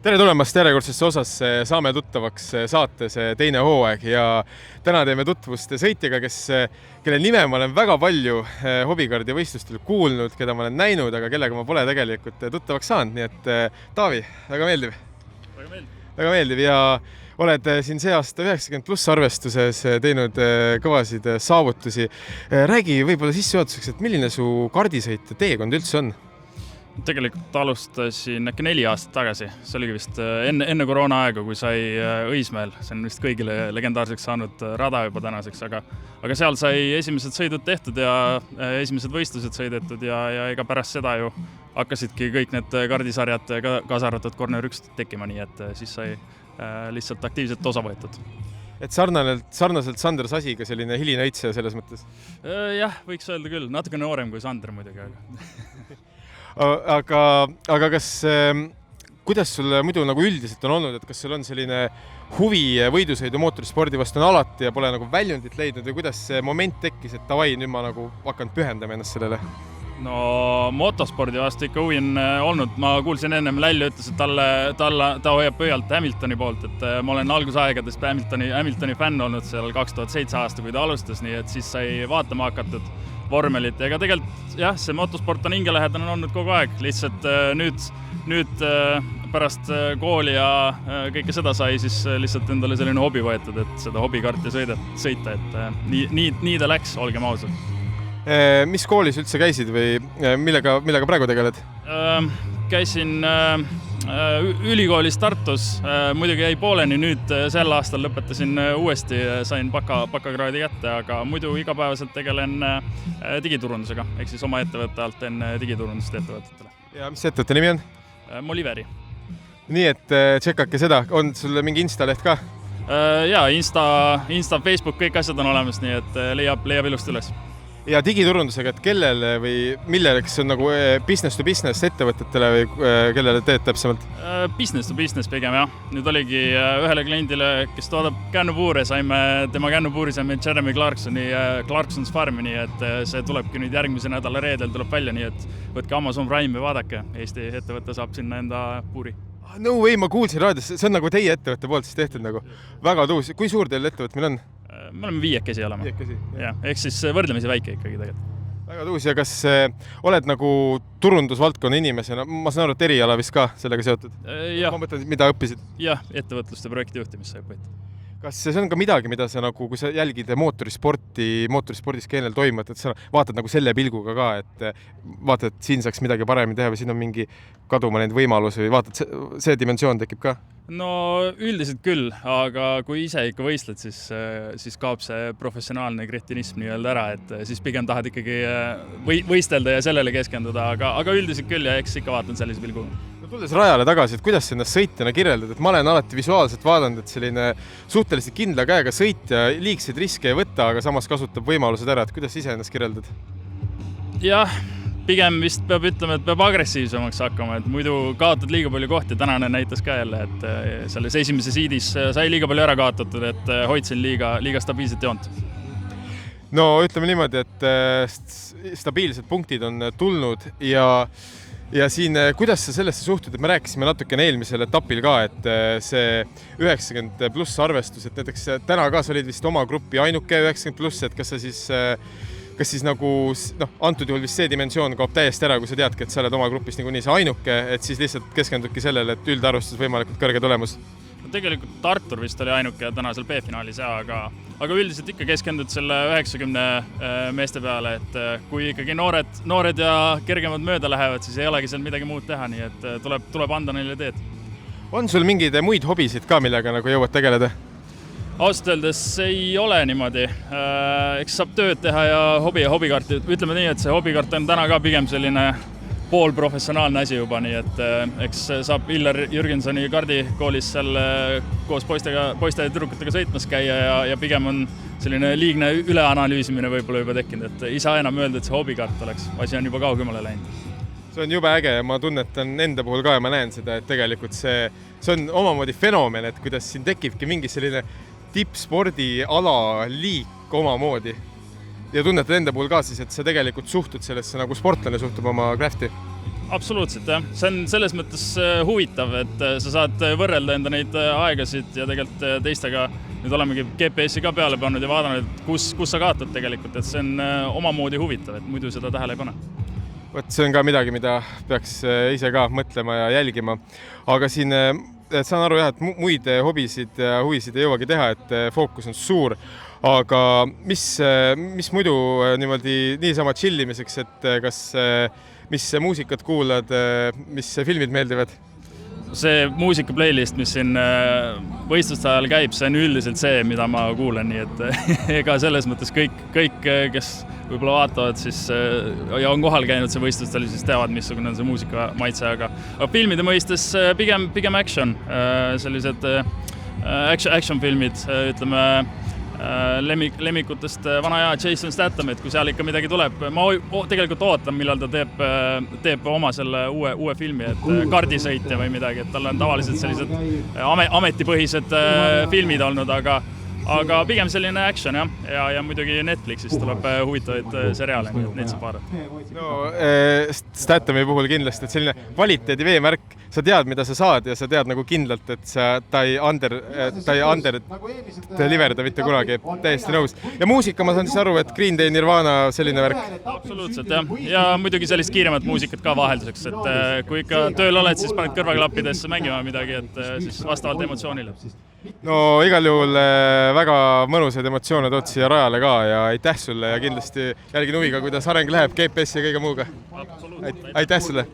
Tere tulemast järjekordsesse osasse Saame tuttavaks saates teine hooaeg ja täna teeme tutvust sõitjaga, kelle nime ma olen väga palju hobikardi võistlustel kuulnud, keda ma olen näinud, aga kellega ma pole tegelikult tuttavaks saanud, nii et Taavi, väga meeldiv. Väga meeldiv ja oled siin see aasta 90+ arvestuses teinud kõvasid saavutusi. Räägi võib-olla sissejuhatuseks, et milline su kardisõit teekond üldse on? Tegelikult alustasin äkki 4 aastat tagasi, see oligi vist enne koroona aega, kui sai Õismäel, see on vist kõigile legendaarseks saanud rada juba tänaseks, aga seal sai esimesed sõidud tehtud ja esimesed võistlused sõidetud ja ega pärast seda ju hakkasidki kõik need kardisarjad kaasa arvatud Corner 1 tekkima, nii et siis sai lihtsalt aktiivselt osa võetud. Et sarnaselt Sander Sasiga selline hilinäitseja selles mõttes? Jah, võiks öelda küll, natuke noorem kui Sander muidugi, aga kas, kuidas sul muidu nagu üldiselt on olnud, et kas sul on selline huvi võidusõidu mootorispordi vastu on alati ja pole nagu väljundit leidnud või kuidas see moment tekkis, et davai, nüüd ma nagu hakkan pühendama ennast sellele? No motospordi vastu ikka huvi on olnud, ma kuulsin ennem Lälli ütles, et ta hoiab pöialt Hamiltoni poolt, et ma olen algusaegadest Hamiltoni fänn olnud seal 2007 aasta, kui ta alustas, nii et siis sai vaatama hakatud vormelit. Ega tegelikult jah, see motosport on hingelähedane olnud kogu aeg, lihtsalt nüüd pärast kooli ja kõike seda sai siis lihtsalt endale selline hobi võetud, et seda hobikarti sõita, et nii ta läks, olgem ausad. Mis koolis üldse käisid või millega praegu tegeled? Käisin ülikoolis Tartus, muidugi jäi pooleni, nüüd sel aastal lõpetasin uuesti, sain bakakraadi kätte, aga muidu igapäevaselt tegelen digiturundusega, ehk siis oma ettevõtte alt teen digiturundust ettevõtetele. Ja mis ettevõtte nimi on? Moliveri. Nii et tšekkake seda, on sul mingi Insta-leht ka? Jaa, Insta, Facebook, kõik asjad on olemas, nii et leiab ilusti üles. Ja digiturundusega, et kellele või millele, kes on nagu business to business ettevõtetele või kellele teed täpsemalt? Business to business pigem, jah. Nüüd oligi ühele kliendile, kes toodab kännupuure, tema kännupuuri saime Jeremy Clarksoni Clarkson's Farmi, nii et see tulebki nüüd järgmise nädala reedel tuleb välja, nii et võtke Amazon Prime või vaadake, Eesti ettevõte saab sinna enda puuri. No või, ma kuulsin raadios, see on nagu teie ettevõtte poolt siis tehtud nagu väga tuus. Kui suur teil ettevõtmine on? Me oleme 5 olema. 5, jah. Ehk siis võrdlemisi väike ikkagi tegelikult. Väga tuus ja kas oled nagu turundusvaldkonna inimesena, ma saan aru, et eriala vist ka sellega seotud? Jah. Ma mõtlen, mida õppisid? Jah, ettevõtluste projektijuhtimisse õppisid. Kas see on ka midagi, mida sa nagu, kui sa jälgid mootorispordis keenel toimub, et sa vaatad nagu selle pilguga ka, et vaatad, et siin saaks midagi paremini teha või siin on mingi kaduma neid võimalusi või vaatad, see dimensioon tekib ka? No üldiselt küll, aga kui ise ikka võistled, siis kaob see professionaalne kretinism nii-öelda ära, et siis pigem tahad ikkagi võistelda ja sellele keskenduda, aga üldiselt küll ja eks ikka vaatan sellise pilgu. No tulles rajale tagasi, et kuidas ennast sõitjana kirjeldad, et ma olen alati visuaalselt vaadanud, et selline suhteliselt kindla käega sõitja liigseid riske ei võta, aga samas kasutab võimalused ära, et kuidas ise ennast kirjeldad? Jah, pigem vist peab ütlema, et peab agressiivsemaks hakkama, et muidu kaotad liiga palju kohti, tänane näitas ka jälle, et selles esimese siidis sai liiga palju ära kaotatud, et hoidsin liiga stabiilset joont. No ütleme niimoodi, et stabiilsed punktid on tulnud ja siin, kuidas sa sellesse suhtud, et me rääkisime natukene eelmisel etapil ka, et see 90+ arvestus, et näiteks täna ka sa olid vist oma gruppi ainuke 90+, et kas siis nagu, antud juhul vist see dimensioon kaob täiesti ära, kui sa teadki, et sa oled oma grupis niikuinii see ainuke, et siis lihtsalt keskendudki sellele, et üldarvestus võimalikult kõrge tulemus? Tegelikult Artur vist oli ainuke täna seal B-finaalis, aga üldiselt ikka keskendud selle 90 meeste peale, et kui ikkagi noored ja kergemad mööda lähevad, siis ei olegi seal midagi muud teha, nii et tuleb anda neile teed. On sul mingeid muid hobisid ka, millega nagu jõuad tegeleda? Ausalt öeldes ei ole niimoodi. Eks saab tööd teha ja hobikarti. Ütleme nii, et see hobikart on täna ka pigem selline poolprofessionaalne asi juba, nii et eks saab Illar Jürgensoni kardikoolis seal koos poiste ja tüdrukutega sõitmas käia ja pigem on selline liigne üleanalüüsimine võib-olla juba tekkinud, et ei saa enam öelda, et see hobikart oleks. Asi on juba kaugemale läinud. See on jube äge ja ma tunnetan enda puhul ka ja ma näen seda, et tegelikult see on omamoodi fenomen, et kuidas siin tekibki mingi selline tippspordi ala liik omamoodi. Ja tunnetad enda puhul ka siis, et sa tegelikult suhtud sellesse nagu sportlane suhtub oma crafti? absoluutselt jah, see on selles mõttes huvitav, et sa saad võrrelda enda neid aegasid ja tegelikult teistega nüüd olemegi GPS-i ka peale pannud ja vaadanud, et kus sa kaotad tegelikult, et see on omamoodi huvitav, et muidu seda tähele ei pane. Võt, see on ka midagi, mida peaks ise ka mõtlema ja jälgima, aga siin saan aru jah, et muid hobisid ja huvisid ei jõuagi teha, et fookus on suur, aga mis muidu niisama chillimiseks, et mis muusikat kuulad, mis filmid meeldivad? See muusika playlist, mis siin võistluste ajal käib, see on üldiselt see, mida ma kuulen, nii et ega selles mõttes kõik, kes võib-olla vaatavad siis ja on kohal käinud see võistlustel, siis teavad, missugune on see muusika maitse, aga filmide mõistes pigem action, sellised action filmid, ütleme lemmikutest vana aja Jason Statham, et kui seal ikka midagi tuleb, ma tegelikult ootan, millal ta teeb oma selle uue filmi, et kardisõitja või midagi, et tal on tavaliselt sellised ametipõhised filmid olnud, aga pigem selline action ja muidugi Netflixis tuleb huvitavaid seriaale, nii et neid saab vaadata. No Stathami puhul kindlasti, et selline kvaliteedi veemärk, sa tead, mida sa saad ja sa tead nagu kindlalt, et ta ei under deliverda mitte kunagi, täiesti nõus. Ja muusika, ma saan siis aru, et Green Day, Nirvana, selline värk? Absoluutselt jah, ja muidugi sellist kiiremat muusikat ka vahelduseks, et kui ikka tööl oled, siis paned kõrvaklappidesse mängima midagi, et siis vastavalt emotsioonile. No igal juhul väga mõnusad emotsioone tood siia rajale ka ja aitäh sulle ja kindlasti jälgin huviga, kuidas areng läheb GPS ja kõige muuga. Aitäh sulle!